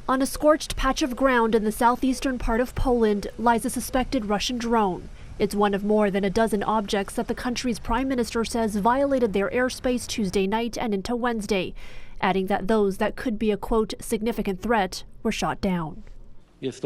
On a scorched patch of ground in the southeastern part of Poland lies a suspected Russian drone. It's one of more than a dozen objects that the country's prime minister says violated their airspace Tuesday night and into Wednesday, adding that those that could be a, quote, significant threat were shot down. This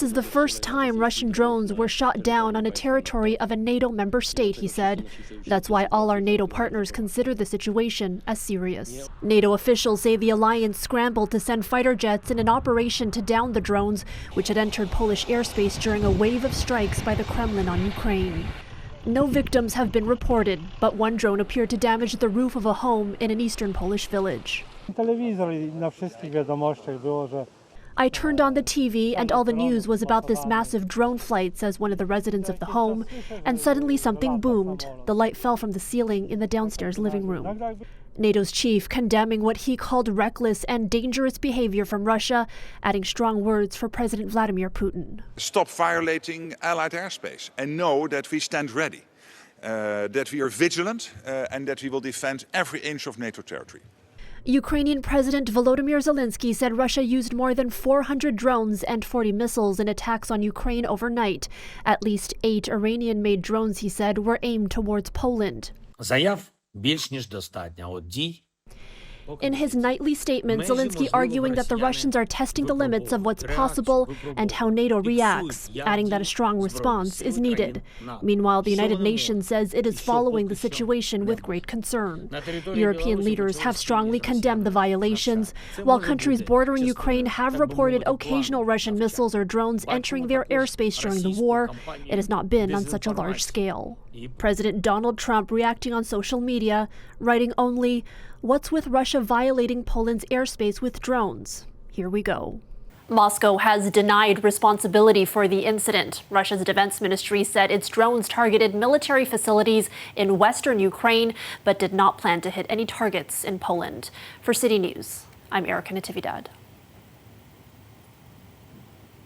is the first time Russian drones were shot down on a territory of a NATO member state, he said. That's why all our NATO partners consider the situation as serious. NATO officials say the alliance scrambled to send fighter jets in an operation to down the drones, which had entered Polish airspace during a wave of strikes by the Kremlin on Ukraine. No victims have been reported, but one drone appeared to damage the roof of a home in an eastern Polish village. I turned on the TV and all the news was about this massive drone flight, says one of the residents of the home, and suddenly something boomed. The light fell from the ceiling in the downstairs living room. NATO's chief condemning what he called reckless and dangerous behavior from Russia, adding strong words for President Vladimir Putin. Stop violating Allied airspace and know that we stand ready, that we are vigilant and that we will defend every inch of NATO territory. Ukrainian President Volodymyr Zelensky said Russia used more than 400 drones and 40 missiles in attacks on Ukraine overnight. At least 8 Iranian-made drones, he said, were aimed towards Poland. In his nightly statement, Zelensky arguing that the Russians are testing the limits of what's possible and how NATO reacts, adding that a strong response is needed. Meanwhile, the United Nations says it is following the situation with great concern. European leaders have strongly condemned the violations, while countries bordering Ukraine have reported occasional Russian missiles or drones entering their airspace during the war. It has not been on such a large scale. President Donald Trump reacting on social media, writing only, "What's with Russia violating Poland's airspace with drones?" Here we go. Moscow has denied responsibility for the incident. Russia's defense ministry said its drones targeted military facilities in western Ukraine, but did not plan to hit any targets in Poland. For City News, I'm Erica Natividad.